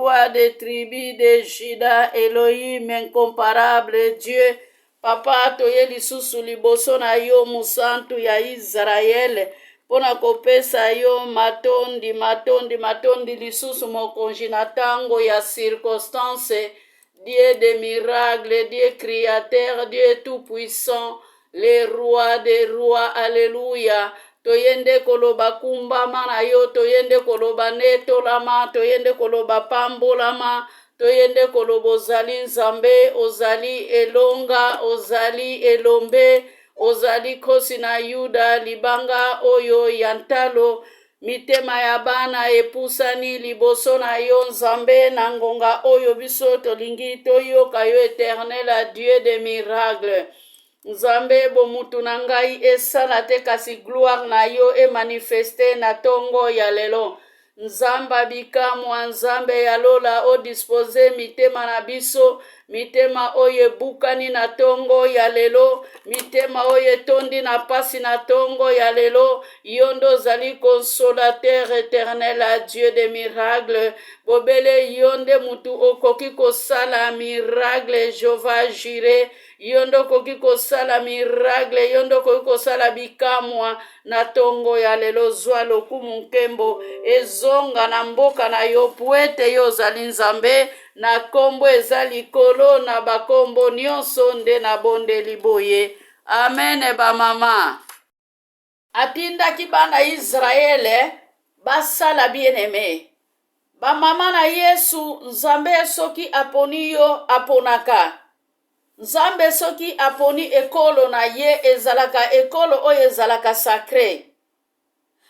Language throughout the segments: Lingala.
roi des tribus de Juda, Elohim incomparable Dieu, papa toye lisusu liboso na yo musantu ya Israele, pona kopesa yo matondi lisusu mokonzi na tango ya circonstance. Dieu de miracles, Dieu créateur, Dieu tout-puissant, le roi des rois, alléluia. Toyende koloba kumbama na yo, toyende koloba netolama, toyende koloba pambolama, toyende koloba ozali nzambe, ozali elonga, ozali elombe, ozali kosi na yuda, libanga oyo yantalo, mitema ya bana epusani liboso na yo nzambe na ngonga oyo biso tolingi toyoka yo éternel a Dieu de miracles. Nzambe bomutu na ngai esala te kasi gloire na yo emanifeste na tongo ya lelo. Nzamba bikamwa nzambe ya lola o dispose mitema na biso, mitema oye bukani na tongo ya lelo, mitema oye tondi na pasi na tongo ya lelo, yondo zali consolateur éternel a Dieu de miracles, bobele yonde mutu okoki kosala miracle Jehova Jireh, yondo koki kosala miracle, yondo koki kosala bikamwa na tongo ya lelo zwa lokumu nkembo, ezonga na mboka na yo puete yo zali nzambe, na kombo eza likolo na bakombo nyonso nde na bonde liboye. Amen bamama. Atindaki bana Israele basala bien-aimé. Bamama na Yesu nzambe soki aponi yo aponaka. Nzambe soki aponi ekolo na ye ezalaka ekolo oyo ezalaka sacré.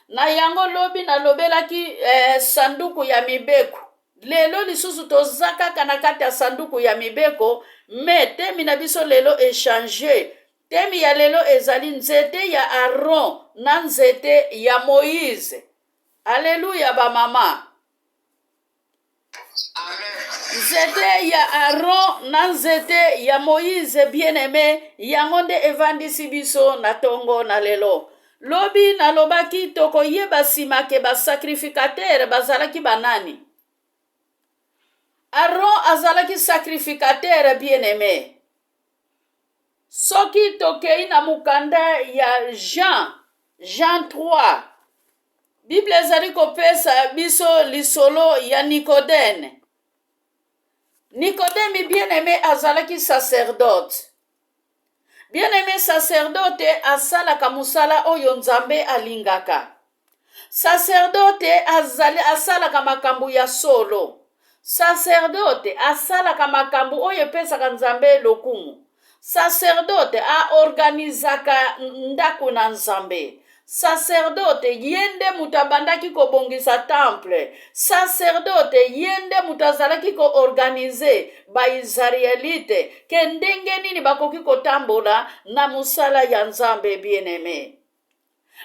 Na yango lobi na lobelaki sanduku ya mibeko. Lelo lisusu tozaka kana kati ya sanduku ya mibeko, me temi na biso lelo échanger. Temi ya lelo ezali nzete ya Aaron na nzete ya Moïse. Alléluia ba mama. Nzete ya Aaron na nzete ya Moïse bien-aimé, yango nde evandisi biso na tongo na lelo. Lobi na lobaki toko yeba sima ke ba sacrificateur bazalaki banani. Aaron azalaki sacrificateur bien-aimé. Soki tokei na mukanda ya Jean 3. Bible ezali kopesa biso lisolo ya Nicodème. Nicodème bien-aimé azalaki sacerdote. Bien-aimé sacerdote asalaka musala oyo nzambe alingaka. Sacerdote asalaka makambo ya solo. Sacerdote asalaka makambo oyo pesaka nzambe lokumu. Sacerdote aorganizaka ndako na nzambe. Sacerdote yende mutabandaki kobongisa temple. Sacerdote yende mutazalaki ko organize ba Israelite ke ndenge nini bakoki kotambola na musala ya nzambe bien-aimé.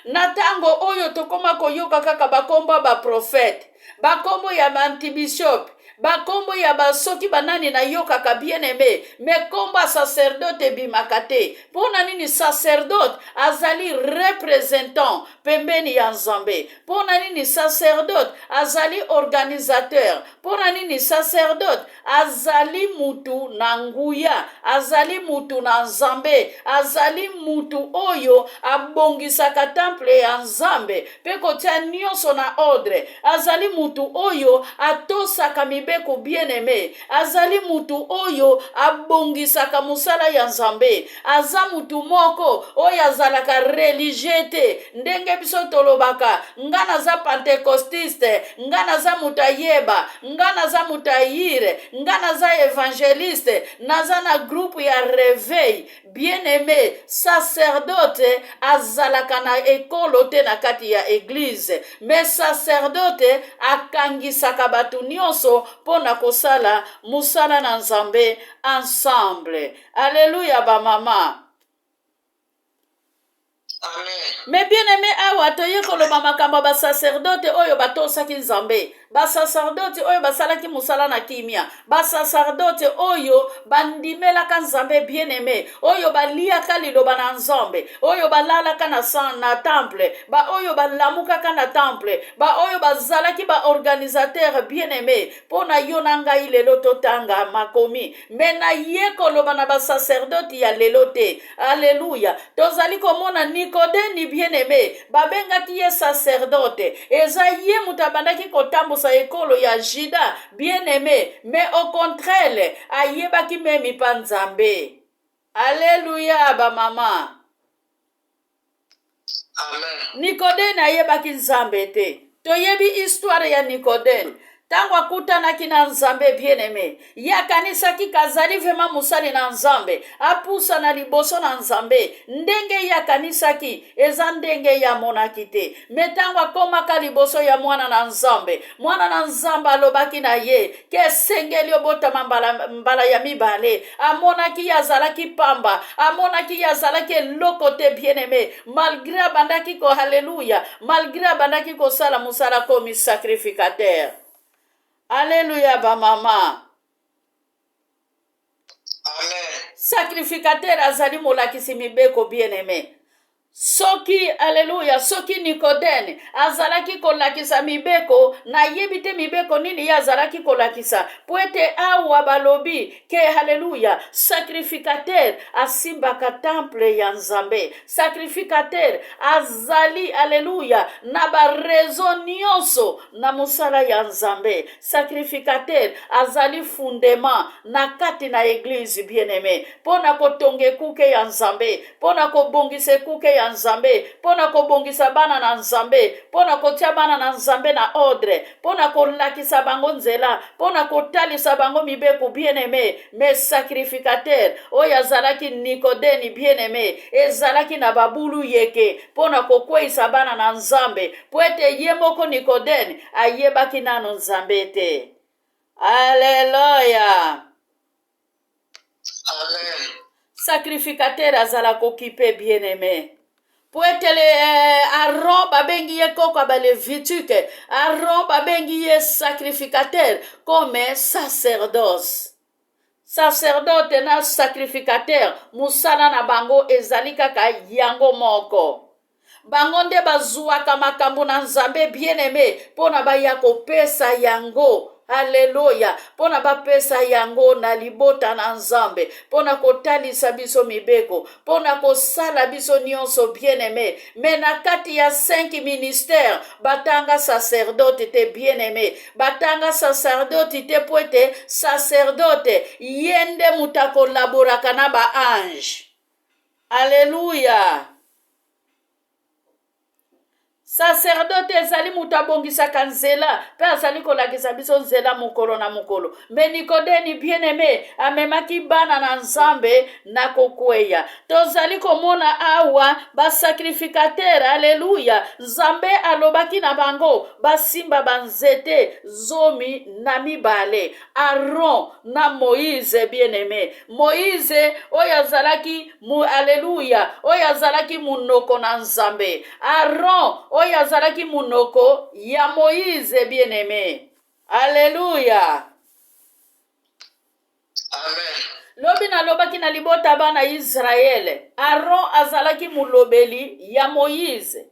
Na tango oyo tokoma koyoka kaka bakombo ba prophète, bakombo ya antibishop, bakombo ya basoki banani na yokaka bien-aimé, me kombo sacerdote bimakate. Pona nini sacerdote azali représentant pembeni ya nzambe. Pona nini sacerdote azali organisateur. Pona nini sacerdote azali mutu na nguya, azali mutu na nzambe, azali mutu oyo abongisaka temple ya nzambe pe kotia nyonso na ordre. Azali mutu oyo atosaka mibeko bien-aimé. Azali mutu oyo abongisaka musala ya nzambe. Aza mutu moko oyo azalaka religieux te. Ndenge biso tolobaka ngana za pentecostiste, ngana za mutayeba, ngana za mutayire, ngana za évangéliste, naza na groupe ya réveil. Bien-aimé, sacerdote azalaka na ekolo te na kati ya église, mais sacerdote akangisaka batu nyonso pona kosala musala na nzambe ensemble. Alléluia ba mama. Mais bien aimé awa toye koloba makambo ba sacerdote oyo batosaki nzambe, ba sacerdote oyo basalaki musala na kimia, ba sacerdote oyo bandimelaka nzambe bien aimé, oyo baliaka liloba na nzambe, oyo balalaka na temple, ba oyo balamukaka na temple, ba oyo bazalaki ba organisateur bien aimé, pona yo na ngai lelo totanga makomi, me na ye koloba na ba sacerdote ya lelo te. Alléluia. Tozali komona Nikodeni bien-aimé, babengaki ye sacerdote, eza ye mutabandaki kotambusa ekolo ya Juda bien-aimé, mais au contraire, ayebaki memi pa Nzambe. Alléluia ba mama. Amen. Nikodeni ayebaki Nzambe te. Toyebi histoire ya Nikodeni. Tango akutanaki na Nzambe bien-aimé, ya kanisaki kazali vema musali na Nzambe, apusa na liboso na Nzambe, ndenge ya kanisaki, eza ndenge ya monaki te. Metango akomaka liboso ya mwana na Nzambe alobaki na ye, ke sengeli obotama mbala ya mibale, amonaki ya zalaki pamba, amonaki ya zalaki loko te bien-aimé, malgré abandaki ko haleluya, malgré abandaki ko sala musala komi sacrificateur. Alléluia, ba mama. Amen. Sacrificateur azali molakisi mibeko bien-aimé. Soki, alléluia, soki Nikodeni azalaki kolakisa mibeko, na yebite mibeko nini ya azalaki kolakisa. Poete awa balobi ke, alléluia, sacrificateur asimbaka temple ya Nzambe. Sacrificateur azali, alléluia, na ba raison nyonso na musala ya Nzambe. Sacrificateur azali fundement na kati na église bien-aimé. Pona kotonge kuke ya Nzambe, pona kobongise kuke ya Nzambe, pona kobongisa bana na Nzambe, pona kotia bana na Nzambe na ordre, pona kolakisa bango nzela, pona kotalisa bango mibeko bien-aimé. Mais sacrificateur oyo azalaki Nikodeni bien-aimé, ezalaki na babulu yeke pona kokweisa bana na Nzambe, po ete ye moko Nikodeni ayebaki nano Nzambe te. Alléluia. Amen. Sacrificateur azala kokipe bien-aimé. Poetele Aaron babengi ye koko ba Lévitique, Aaron babengi ye sacrificateur comme sacerdoce. Sacerdote na sacrificateur musala na bango ezali kaka yango moko. Bango nde bazuaka makambo na Nzambe bien-aimé pona baya kopesa yango. Alléluia. Pona bapesa yango na libota na Nzambe, pona kotalisa biso mibeko, pona kosala biso nyonso bien-aimé. Mais na kati ya 5 ministères batanga sacerdote te bien-aimé, batanga sacerdote te poete sacerdote yende mutako laboraka na ba ange. Alléluia. Sacerdote ezali mutabongisaka nzela, pe azali kolakisa biso nzela mukolo na mukolo. Me Nikodeni bien-aimé amemaki bana na Nzambe na kokweya. Tozali komona awa ba sacrificateur, alléluia. Nzambe alobaki na bango basimba banzete zomi na mibale. Aaron na Moïse bien-aimé. Moïse oyo azalaki alléluia, oyo azalaki munoko na Nzambe. Aaron oyo azalaki munoko ya Moïse bien-aimé. Alléluia. Amen. Lobi na lobaki na libota bana Israël. Aaron azalaki mulobeli ya Moïse,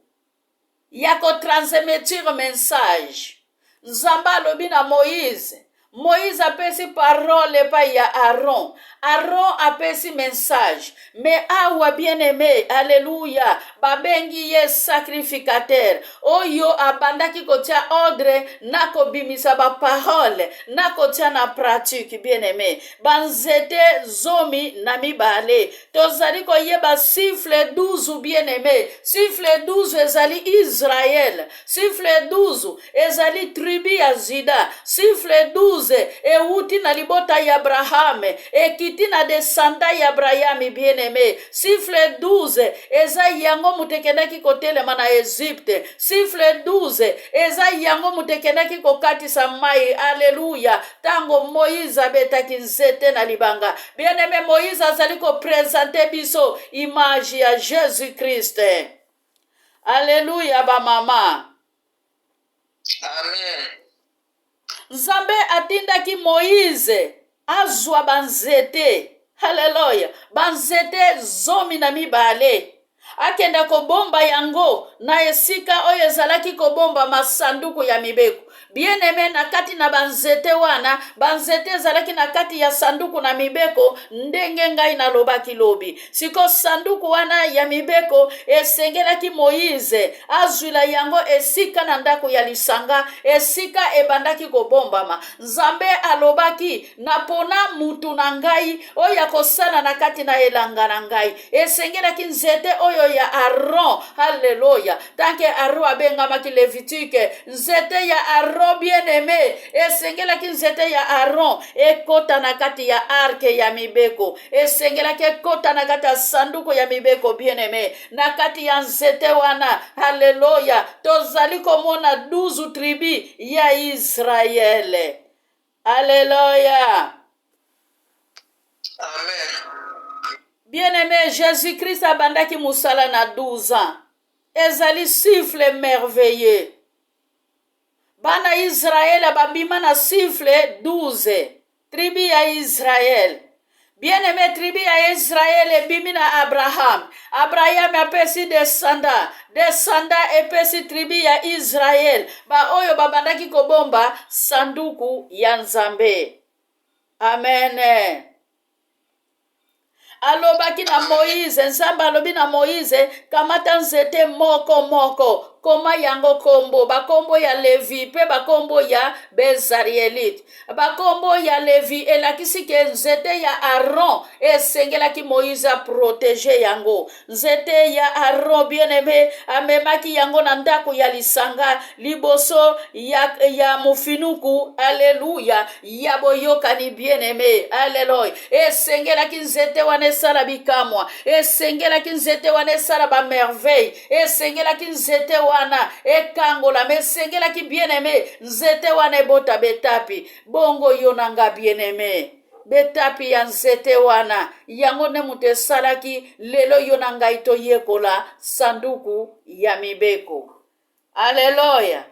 ya ko transmettre message. Nzamba lobi na Moïse, Moïse apesi parole pa ya Aaron. Aaron apesi message. Mais awa bien-aimé, alléluia, babengi ye sacrificateur. Oyo abandaki kotia ordre na kobimisa ba parole, na kotia na pratique bien-aimé. Banzete zomi na mibale. Tozali koyeba siffle 12 bien-aimé. Siffle 12 ezali Israël. Siffle 12 ezali tribu ya Juda. Siffle 12 euti na libota ya Abraham, ekiti na descenda ya Abraham bien-aimé. Siffle 12 eza yango mutekendaki kotelema na Egypte. Siffle 12 eza yango mutekendaki kokatisa mai. Alléluia. Tango Moïse abetaki nzete na libanga, bien-aimé, Moïse azali ko présenter biso image ya Jésus-Christ. Alléluia ba mama. Amen. Nzambe atindaki Moïse azwa banzete. Haleluya. Banzete 12 akenda kobomba yango na esika oyo ezalaki kobomba masanduku ya mibeko. Bien aimé, na kati na banzete wana, banzete ezalaki na kati ya sanduku na mibeko, ndenge ngai na lobaki lobi. Siko sanduku wana ya mibeko esengelaki Moïse azwila yango esika na ndako ya lisanga, esika ebandaki kobombama. Nzambe alobaki napona mutu na ngai oyo akosala na kati na elanga na ngai. Esengelaki nzete oyo ya Aaron. Haleluya. Tanke Aaron abengamaki Levitike, nzete ya Aaron bien aimé, esengelaki nzete ya Aaron ekota na kati ya arke ya mibeko, esengelaki ekota na kati ya sanduku ya mibeko bien aimé, na kati ya nzete wana. Haleluya. Tozali komona 12 tribi ya Israele. Alléluia. Amen. Bien-aimé, Jésus-Christ abandaki musala na 12 ans. Ezali siffle merveilleux. Bana Israël babima na siffle 12. Tribi ya Israël. Bien-aimé, tribi ya Israël ebimi na Abraham. Abraham apesi descenda epesi tribi ya Israël. Ba oyo babandaki kobomba sanduku ya Nzambe. Amen. Alobaki na Moïse, Nzambe alobi na Moïse, kamata nzete moko koma yango kombo, bakombo ya Levi pe bakombo ya Bezarielite. Bakombo ya Levi elakisi ke nzete ya Aaron esengelaki Moïse a protéger yango. Nzete ya Aaron bien-aimé amemaki yango na ndako ya lisanga liboso ya mufinuku. Alléluia. Ya boyokani bien-aimé. Alléluia. Esengelaki nzete wana esala bikamwa, esengelaki nzete wana esala ba merveille, esengelaki nzete wana ekangola, mesengelaki bien-aimé nzete wana ebota betapi. Bongo yonanga bien-aimé, betapi ya nzete wana yango ne mutu esalaki lelo yonanga ito yekola sanduku ya mibeko. Alléluia.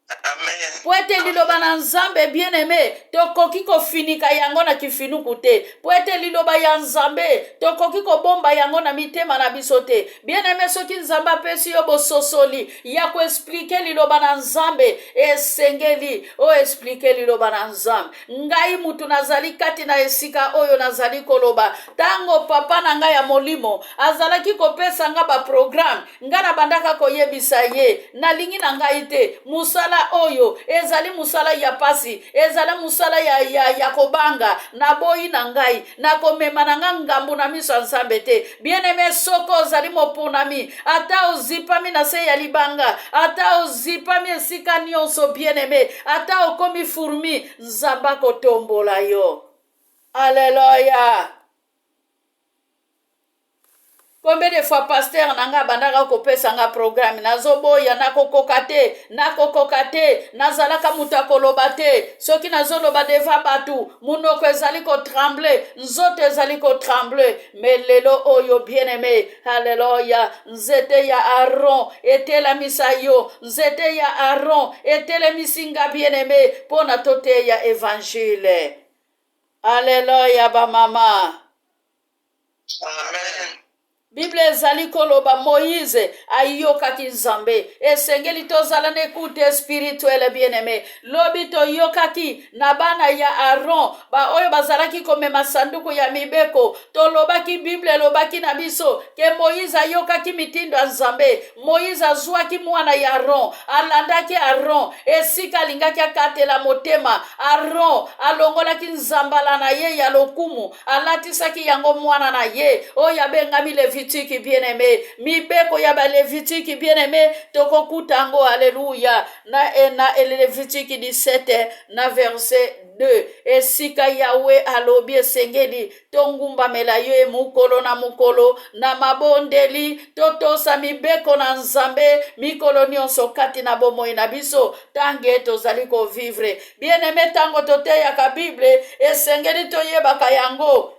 Amen. Poete liloba na Nzambe bien-aimé, tokoki kofinika yango na kifinuku te. Poete liloba ya Nzambe, tokoki kobomba yango na mitema na biso te. Bien-aimé, soki Nzambe apesi yo bososoli ya ko expliquer liloba na Nzambe, esengeli o expliquer liloba na Nzambe. Ngai mutu nazali kati na esika oyo nazali koloba. Tango papa na ngai ya molimo azalaki kopesa nga ba programme, nga na bandaka koyebisa ye nalingi na ngai te. Musala oyo ezali musala ya pasi, ezali musala ya kobanga na boyi na ngai, na komema na nga ngambu na miso Nzambe te. Bien-aimé, soko ozali mopunami, ata ozipami na se ya libanga, ata ozipami esika nyonso bien-aimé, ata okomi fourmi, Nzambe kotombola yo. Alléluia. Combien de fois pasteur nanga bandaka kopesa nga programme nazoboya nakokoka te nazalaka mutu akoloba te, soki nazoloba deva batu munoko ezali kotremble, nzoto ezali kotremble. Mais lelo oyo bien-aimé, haleluya, nzete ya Aaron etelamisa yo, nzete ya Aaron etelemisi nga bien-aimé pona tote ya évangile. Haleluya ba mama. Amen. Bible ezali koloba Moïse ayokaki Nzambe. Esengeli tozala na écoute spirituelle bien-aimé. Lobi toyokaki na bana ya Aaron ba oyo bazalaki komema sanduku ya mibeko. Tolobaki Bible elobaki na biso ke Moïse ayokaki mitindo ya Nzambe. Moïse azwaki mwana ya Aaron, alandaki Aaron esika alingaki akatela motema. Aaron alongolaki nzambala na ye ya lokumu, alatisaki yango mwana na ye oyo abengami Levi bien-aimé. Mibeko ya ba Levitiki bien-aimé tokokutango. Alléluia. Na Levitiki 17 na verset 2. Esika Yahweh alobi esengeli tongumba melayo mukolo na mukolo na mabondeli totosa mibeko na Nzambe mikolo nyonso kati na bomoi na biso tange tozali ko vivre. Bien-aimé, tango toteya ka Bible esengeli toyebaka yango.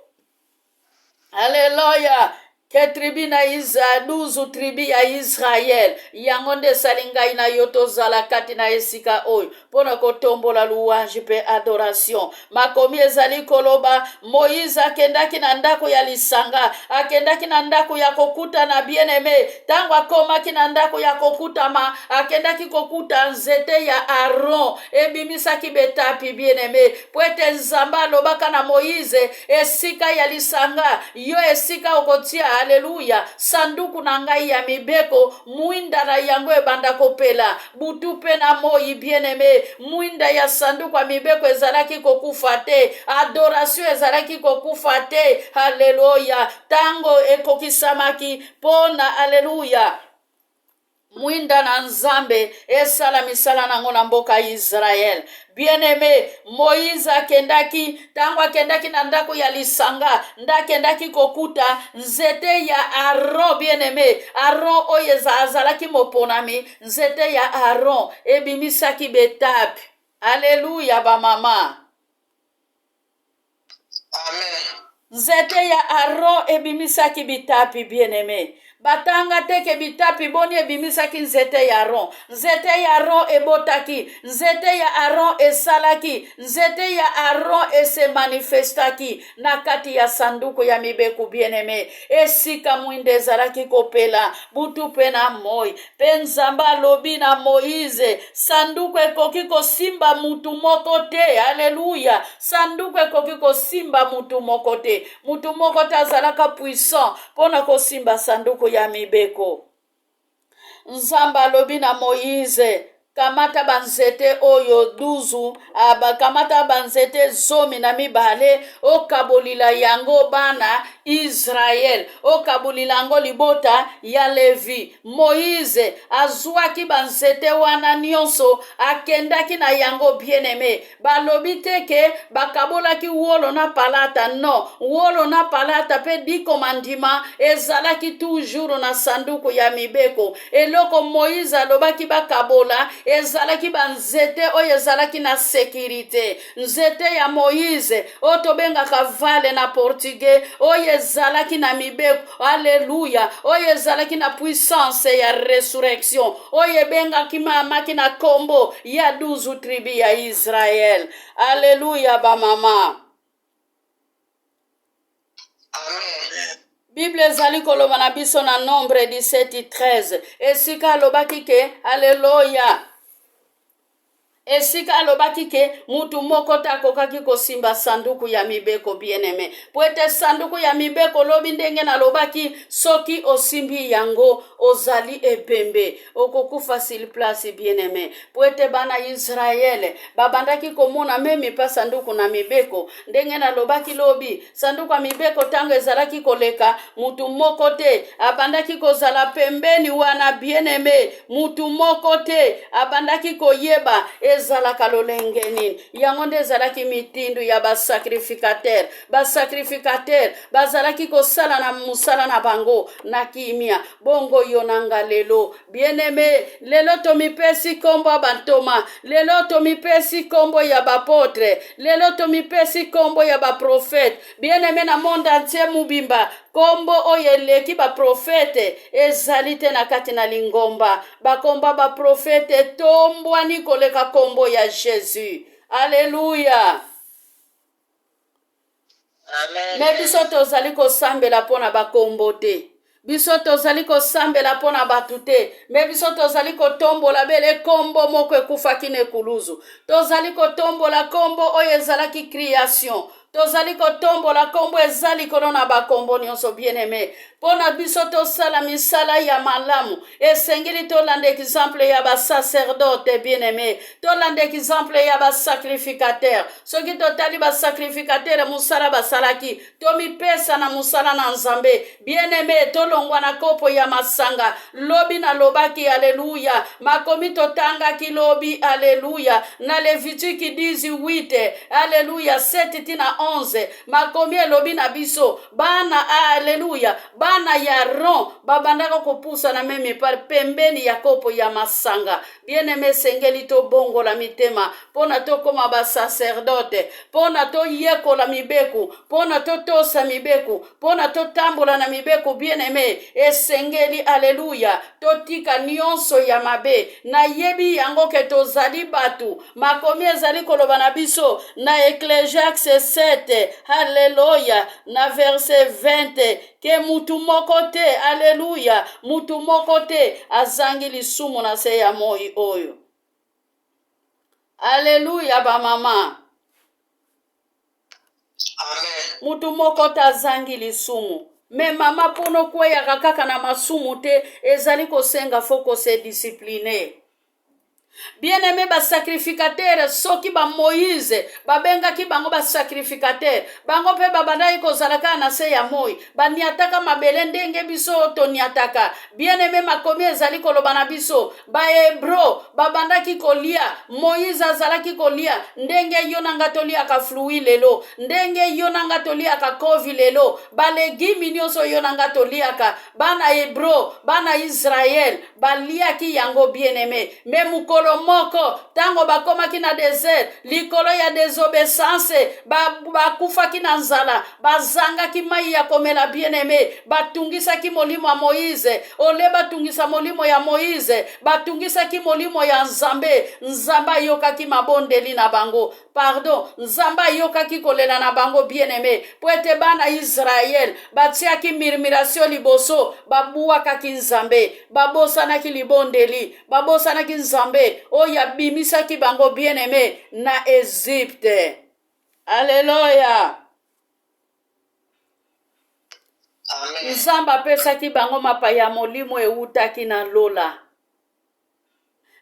Alléluia. ke tribi na 12 tribi ya Israel yango nde esali ngai na yo tozala kati na esika oyo mpona kotombola louange mpe adoration. Makomi ezali koloba Moïse akendaki na ndako ya lisanga, akendaki na ndako ya kokutana bien-aimé. Ntango akomaki na ndako ya kokutama, akendaki kokuta nzete ya Aron ebimisaki betapi bien-aimé. Po ete Nzambe alobaka na Moïse esika ya lisanga yo esika okotia Haleluya sanduku na ngai ya mibeko, mwinda na yango ebanda kopela butu pe na moi bien-aimé. Mwinda ya sanduku ya mibeko ezalaki kokufa te, adoration ezalaki kokufa te. Haleluya tango ekokisamaki pona haleluya mwinda na Nzambe esala misala nango na mboka Israel. Bien-aimé, Moïse akendaki, tango akendaki na ndako ya lisanga, ndakendaki kokuta nzete ya Aron bien-aimé. Aron oyo azalaki moponami, nzete ya Aron ebimisaki betapi. Haleluya ba mama. Amen. Nzete ya Aron ebimisaki bitapi bien-aimé. Batanga teke bitapi boni ebimisaki nzete ya Aron. Nzete ya Aron ebotaki. Nzete ya Aron esalaki. Nzete ya Aron ese manifestaki. Na kati ya sanduku ya mibeku bien-aimé. Esika mwinde ezalaki kopela. Butu pena moi. Penzamba lobi na Moïse. Sanduku ekoki kosimba mutu moko te. Haleluya. Sanduku ekoki kosimba mutu moko te. Mutu moko te azalaka puissant. Pona kosimba sanduku ya mibeko. Nzambe alobi na Moïse kamata banzete oyo 12 kamata banzete 12 okabolila yango bana Israel, okabolila yango libota ya Levi. Moïse azwaki banzete wana nyonso akendaki na yango bien-aimé. Balobi teke bakabolaki wolo na palata, no, wolo na palata pe dikomandima ezalaki toujours na sanduku ya mibeko. Eloko Moïse alobaki bakabola ezalaki banzete oyo ezalaki na sécurité. Nzete ya Moïse oyo tobengaka vale na portugais oyo ezalaki na mibeko. Haleluya. Oyo ezalaki na puissance ya resurrection oyo ebengaki mamaki na kombo ya 12 tribi ya Israel. Haleluya ba mama. Amen. Bible ezali koloba na biso na Nombre 17:13 esika alobaki ke haleluya esika alobaki ke mutu moko takokaki kosimba sanduku ya mibeko bien-aimé. Po ete sanduku ya mibeko lobi ndenge nalobaki soki osimbi yango ozali epembe okokufa sur place bien-aimé. Po ete bana Israel babandaki komona memi pa sanduku na mibeko ndenge nalobaki lobi sanduku ya mibeko tango ezalaki koleka mutu moko te abandaki kozala pembeni wana bien-aimé. Mutu moko te abandaki koyeba ezalaka lolenge nini. Yango nde ezalaki mitindu ya basacrificateur. Basacrificateur bazalaki kosala na musala na bango na kimia. Bongo yonanga lelo bien-aimé, lelo tomipesi kombo ya bantoma, lelo tomipesi kombo ya bapotre, lelo tomipesi kombo ya baprofete bien-aimé na monde entier mubimba. Kombo oyo eleki baprofete ezali te na kati na lingomba. Bakomba baprofete tombwani koleka kombo ya Jésus. Alléluia. Amen. Me biso tozali kosambela pona bakombo te. Biso tozali kosambela pona batu te. Me biso tozali kotombola bele kombo moko ekufaki na ekuluzu. Tozali kotombola kombo oyo ezalaki création. Tozali kotombola kombo ezali kolona bakombo nyonso bien-aimé. Pona biso tosala misala ya malamu esengeli tolanda exemple ya basacerdote bien-aimé. Tolanda exemple ya basacrificateur. Soki totali basacrificateur musala basalaki tomipesa na musala na Nzambe bien-aimé. Tolongwa na kopo ya masanga lobi na lobaki haleluya. Makomi totangaki lobi haleluya na Levitique 18 haleluya 7 tina 11 makomi elobi na biso bana haleluya bana bana ya ron babandaka kopusa na meme par pembeni ya kopo ya masanga. Bien-aimé, sengeli to bongo la mitema pona to koma ba sacerdote, pona to yeko la mibeku, pona to tosa mibeku, pona to tambola na mibeku. Bien-aimé, esengeli aleluya to tika nyonso ya mabe na yebi yango ke tozali batu. Makomi ezali koloba na biso na Ecclésiaste 7, haleluya, na verset 20, ke mutu moko te, aleluya, mutu moko te azangi lisumu na se ya moi oyo. Aleluya ba mama. Amen. Mutu moko te azangi lisumu. Me mama pono kweya kaka na masumu te, ezali kosenga foko se discipline. Bien-aimé, ba sacrificateur soki ba Moïse babenga ki bango ba sacrificateur bango pe babandai kozalaka na se ya moi baniataka mabele ndenge biso to niataka. Bien-aimé, makomi ezali koloba na biso ba Hebro babandaki kolia, Moïse azalaki kolia ndenge yo nanga tolia ka flui lelo, ndenge yo nanga tolia ka kovi lelo, ba legimi nyonso yo nanga tolia ka bana Hebro bana Israël baliaki yango. Bien-aimé, me mukolo moko tango bakomaki na desert likolo ya désobéissance bakufaki na nzala bazangaki mai ya komela. Bien-aimé, batungisaki molimo ya Moïse, ole batungisa molimo ya Moïse batungisaki molimo ya Nzambe. Nzambe ayokaki mabondeli na bango, pardon, Nzambe ayokaki kolela na bango. Bien-aimé, po ete bana Israël batiaki murmuration liboso babuakaki Nzambe, babosanaki libondeli, babosanaki Nzambe oyo abimisaki bango. Bien-aimé, na Egypte. Alléluia. Amen. Nzambe apesaki bango mapaya molimo eutaki na lola.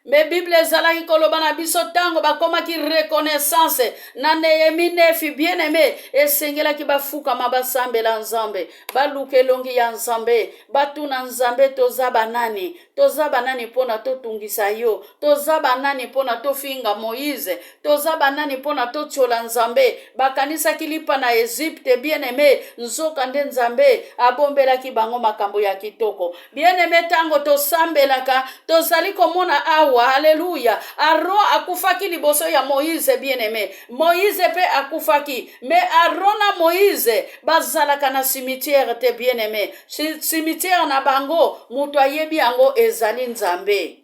Me Bible ezalaki koloba na biso tango bakomaki reconnaissance na Nehemi 9. Bien-aimé, esengelaki bafukama basambela Nzambe, baluka elongi ya Nzambe, batuna Nzambe toza banani, toza banani pona totungisa yo, toza banani pona tofinga Moïse, toza banani pona totiola Nzambe. Bakanisaki lipa na Egypte. Bien-aimé, nzoka nde Nzambe abombelaki bango makambo ya kitoko. Bien-aimé, tango tosambelaka tozali komona awa, haleluya, Aaron akufaki liboso ya Moïse. Bien-aimé, Moïse pe akufaki, me Aaron na Moïse bazalaka na cimetière te. Bien-aimé, cimetière na bango mutu ayebi yango ezali Nzambe.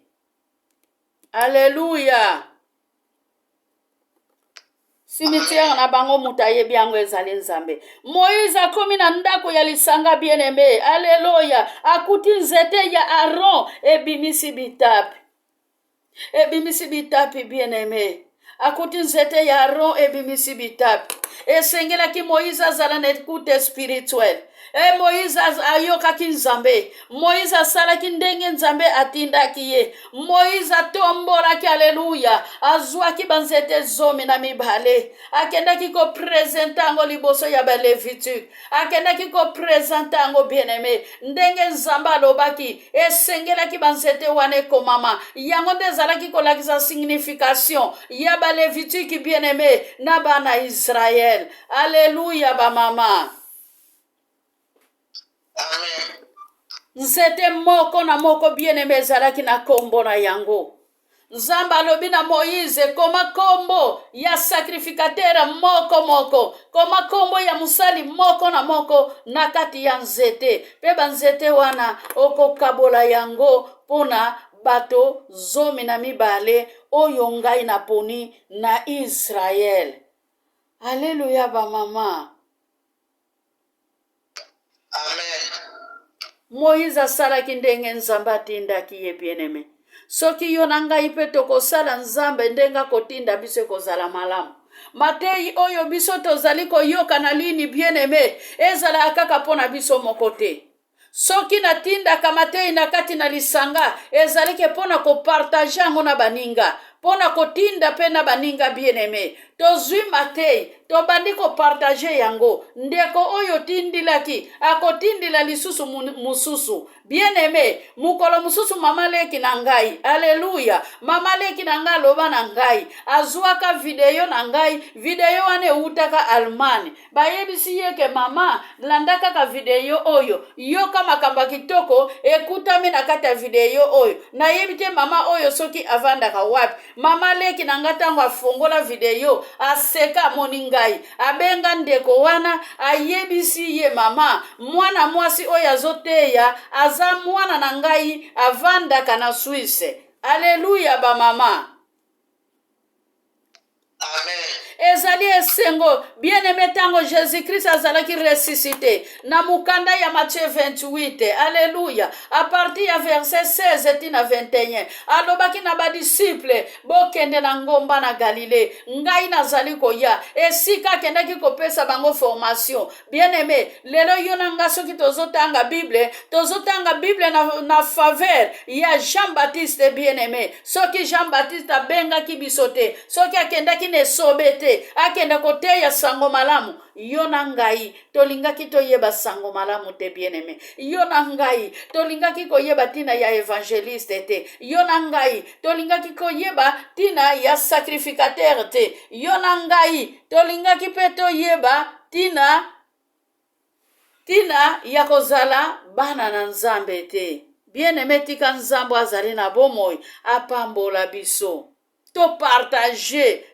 Alléluia. Cimetière na bango mutu ayebi yango ezali Nzambe. Moïse akomi na ndako ya lisanga. Bien-aimé, alléluia, akuti nzete ya Aaron ebimisi bitapi. Ebimisi bitapi. Bien-aimé, akuti nzete ya Aaron ebimisi bitapi. Esengelaki Moïse azala na écoute spirituelle. Moïse ayokaki Nzambe. Moïse asalaki ndenge Nzambe atindaki ye. Moïse atombolaki, aleluya, azwaki banzete 12. Akendaki ko presenta yango liboso ya balevituke, akendaki ko presenta yango. Bien-aimé, ndenge Nzambe alobaki, esengelaki banzete wana ekomama. Yango nde ezalaki kolakisa signification ya balevituke. Bien-aimé, na bana Israël. Aleluya ba mama. Amen. Nzete moko na moko. Bien-aimé, ezalaki na kombo na yango. Nzambe alobi na Moïse koma kombo ya sacrificateur moko moko, koma kombo ya musali moko na moko na kati ya nzete. Pe banzete wana okokabola yango pona bato 12 oyo ngai na poni na Israël. Alléluia ba mama. Amen. Moïse asalaki ndenge Nzambe atindaki ye. Bien-aimé, soki yo na ngai pe tokosala Nzambe ndenga kotinda biso kozala malamu. Matei oyo biso tozali koyoka na lini. Bien-aimé, ezala kaka pona biso moko te. Soki natindaka matei na kati na lisanga ezali ke pona kopartage yango na baninga, pona kotinda pe na baninga. Bien-aimé, tozwi matei tobandi kopartage yango ndeko oyo tindilaki akotindila lisusu mususu bien-aimé mukolo mususu mama leki na ngai alleluya mama leki na ngai aloba na ngai azwaka video na ngai video wana eutaka Allemagne bayebisi yeke mama landa kaka video oyo yoka makambo kitoko ekutami na kati ya video oyo nayebi te mama oyo soki avandaka wapi mama leki na ngai ntango afongola video aseka amoni ngai abenga ndeko wana ayebisi ye mama mwana mwasi oyo azoteya aza mwana na ngai avandaka na Suisse. Alleluya ba mama. Amen. Ezali esengo bien-aimé tango Jésus-Christ azalaki ressuscité na mukanda ya Matthieu 28. Alléluia. À partir ya verset 16 tina 21 alobaki na ba disciple bokende na ngomba na Galilée ngai nazali koya esika kendaki kopesa bango formation. Bien-aimé lelo yo na nga soki tozotanga Bible na faveur ya Jean-Baptiste bien-aimé soki Jean-Baptiste abengaki bisote soki akendaki ne sobete akenda koteya sango malamu yo na ngai tolingaki toyeba sango malamu te bien-aimé yo na ngai tolingaki koyeba tina ya évangéliste te yo na ngai tolingaki koyeba tina ya sacrificateur te yo na ngai tolingaki pe toyeba tina ya kozala bana na Nzambe te bien-aimé tika Nzambe azali na bomoi apambola biso to partager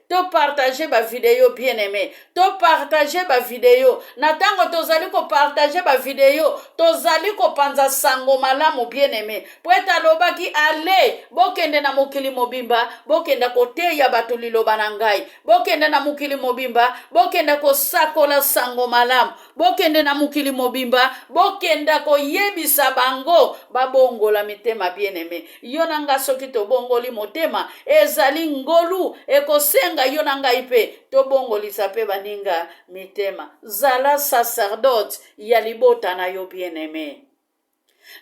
ba video bien-aimé to partager ba video na tango tozali ko partager ba video tozali ko panza sango malamu bien-aimé poeta lobaki ale bokende na mokili mobimba bokenda koteya bato liloba na ngai bokende na mokili mobimba bokenda ko sakola sango malamu bokende na mokili mobimba bokenda ko yebisa bango babongola mitema bien-aimé yo nanga soki to bongoli motema ezali ngolu ekosenga yo na ngai pe tobongolisa pe baninga mitema zala sacerdote ya libota na yo bien-aimé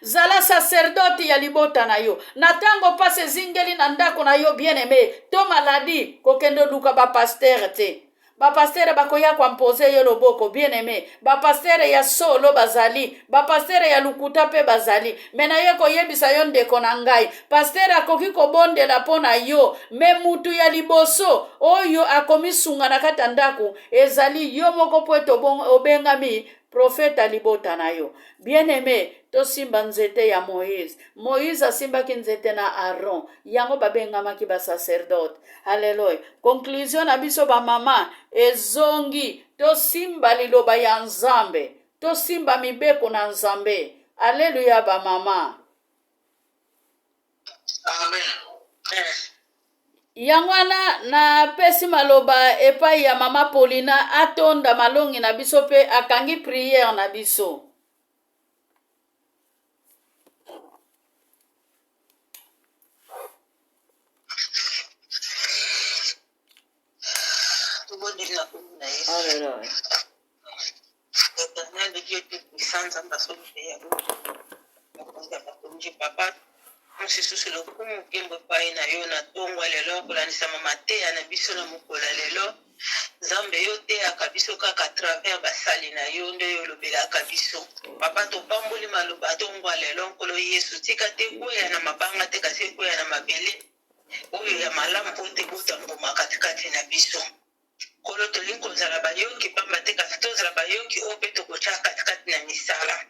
zala sacerdote ya libota na yo na tango pase zingeli na ndako na yo bien-aimé to maladi kokendo luka ba pasteur te bapastere bakoya kwa mpoze yo loboko bien-aimé bapastere ya solo bazali bapastere ya lukuta pe bazali mena ye koyebisa yo ndeko na ngai pastere akoki kobondela pona yo me mutu ya liboso oyo akomisunga na kata ndako ezali yo moko po obengami profeta libota na yo bien-aimé tosimba nzete ya Moïse asimbaki nzete na Aaron yango babengamaki ba sacerdote. Haleluya. Conclusion na biso ba mama ezongi tosimba liloba ya Nzambe tosimba mibeko na Nzambe. Haleluya ba mama. Amen. Yangwana na pesi maloba epai ya mama Paulina atonda malongi na biso pe akangi prière na biso. Alléluia. Éternel Dieu tout-puissant, papa, Yesu solo kumu kembo pai na yo na tongwa lelo kolanisa mama te ya na biso na mukola lelo Nzambe yo te akabiso kaka travers basali na yo nde yo lobelaka biso papa topamboli maloba tongwa lelo nkolo Yesu tika te koya na mabanga te kasi koya na mabele oyo ya malamu po te kotamboma katikati na biso kolo tolingi kozala bayoki pamba te kasi tozala bayoki oyo mpe tokotya katikati na misala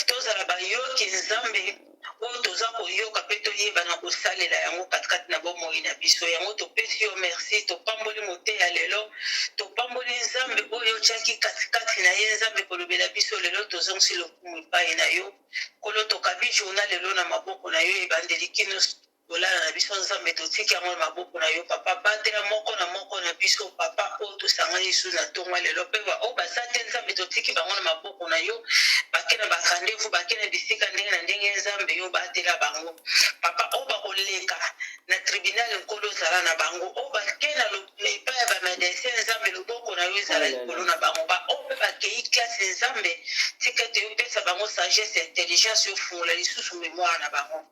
tozala bayoki Nzambe oyo toza koyoka mpe toyeba na kosalela yango katikati na bomoi na biso yango topesi yo merci topamboli moteya lelo topamboli Nzambe oyo otyaki katikati na ye Nzambe kolobela biso lelo tozongisi lokumu epai na yo kolo tokabi journal lelo na maboko na yo ebandeli kino kolala na biso Nzambe totiki yango na maboko na yo papa batela moko na moko na biso papa oyo tosangani lisu na tongo lelo mpe oyo baza te Nzambe totiki bango na maboko na yo bake na bakandevu bake na bisika ndenge na ndenge Nzambe yo batela bango papa oyo bakoleka na tribunal nkolo ozala na bango oyo bake na epai ya bamedecin Nzambe loboko na yo ezala likolo na bango oyo mpe bakei klase Nzambe tika ete yopesa bango sagesse intelligence yofungola lisusu mémoire na bango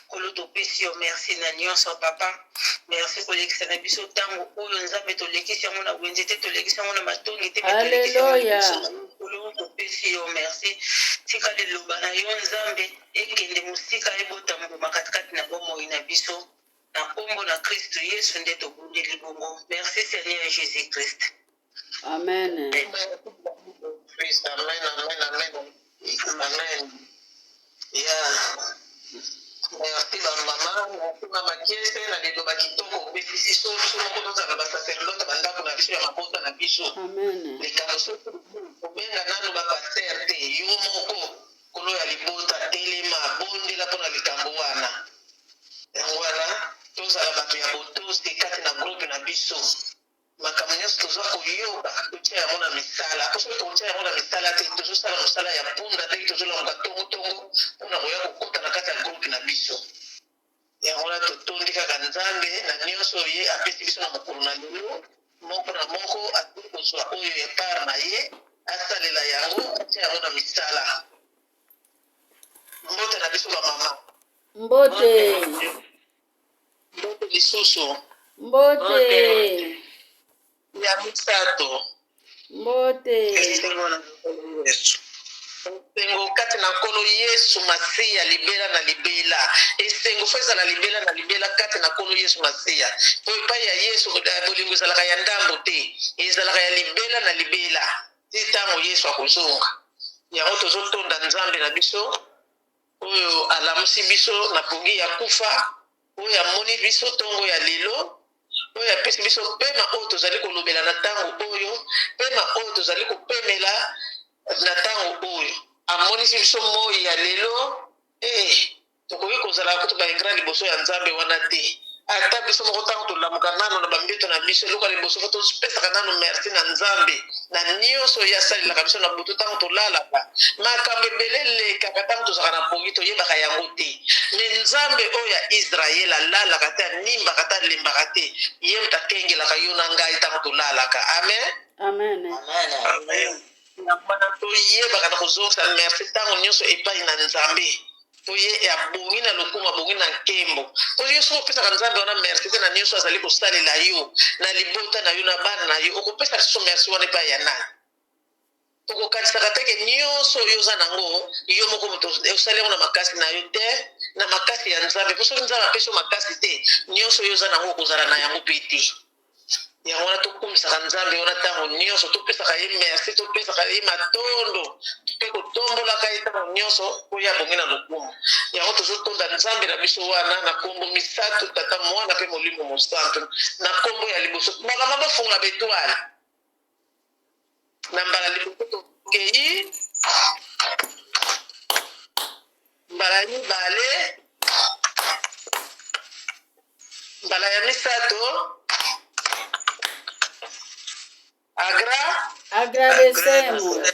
kolo topesi yo merci na nyonso papa merci kolekisa na biso ntango oyo nzambe tolekisi yango na wenze te tolekisi yango na matongi te Alléluia. topesi yo merci tika liloba na yo nzambe ekende mosika ebota mbuma katikati na bomoi na biso na nkombo na kristo yesu nde tobundeli bongo merci seigneur jésus christ. Amen. Christ, amen, amen, amen, amen. Yeah. Merci mama, merci mama Kiese na liloba kitoko befisi so moko tozala basacerdote bandako na biso ya mabota na biso. Amen. Likambo soki kobenga nanu bapaster te yo moko kolo ya libota telema bondela mpona likambo wana. Yango wana tozala bato ya botosi kati na groupe na biso. Makambo nyonso toza koyoka totia yango na misala po soki tokotia yango na misala te tozosala mosala ya punda te tozolamuka tongotongo mpona koya kokota na kati ya groupe na biso. Yango wana totondi kaka nzambe na nyonso ye apesi biso na mokolo na lelo moko na moko atoki kozwa oyo epart na ye asalela yango atia yango na misala. Mbote na biso bamama. Mbote. Mbote lisusu. Mbote. Ya misato. Mbote. Esengo kati na nkolo yesu masiya libela na libela esengo fo ezala libela na libela kati na nkolo yesu masiya po epai ya yesu bolingo ezalaka ya ndambo te ezalaka ya libela na libela ti ntango yesu akozonga. Yango tozotonda nzambe na biso oyo alamusi biso na pongi ya kufa oyo amoni biso ntongo ya lelo oyo apesi biso pema oyo tozali kolobela na ntango oyo pema oyo tozali kopemela na ntango oyo amonisi biso moi ya lelo tokoki kozala kutu baingra liboso ya nzambe wana te ata biso moko ntango tolamuka nano na bambeto na biso eloko ya liboso fo topesaka nano merci na nzambe na nyonso oyo asalelaka biso na butu ntango tolalaka makambo ebele elekaka ntango tozalaka na pongi toyebaka yango te me nzambe oyo ya israele alalaka te animbaka te alembaka te ye moto akengelaka yo na ngai ntango tolalaka. Amen. Amen. Amen. Namana toyebaka na kozongisa merci ntango nyonso epai na nzambe toye abongi na lokumu abongi na nkembo toye soki opesaka nzambe wana merci te na nyonso azali kosalela yo na libota na yo na bana na yo okopesa lisusu merci wana epai ya nani. Tokokanisaka teke nyonso oyo oza nango yo moko moto osali yango na makasi na yo te na makasi ya nzambe po soki nzambe apesi yo makasi te nyonso oyo oza nango okozala na yango mpe te. Yango wana tokumisaka nzambe wana ntango nyonso topesaka ye merci topesaka ye matondo mpe kotombolaka ye ntango nyonso oyo abongi na lokumu. Yango tozotonda nzambe na biso wana na nkombo misato tata mwana mpe molimo mosantu na nkombo ya liboso bakama bafungola betwale na mbala liboso tokei mbala ya mibale mbala ya misato Agradecemos.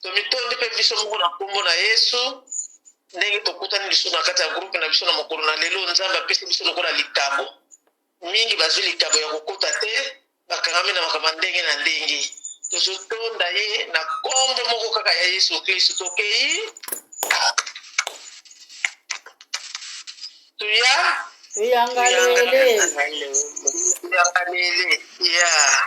Tomitondi mpe biso moko na nkombo na yesu ndenge tokutani lisusu na kati ya groupe na biso na mokolo na lelo nzambe apesi biso lokola likabo mingi bazwi likabo ya kokota te bakangami na makambo ndenge na ndenge tozotonda ye na nkombo moko kaka ya yesu kristo tokei tuyangalele ya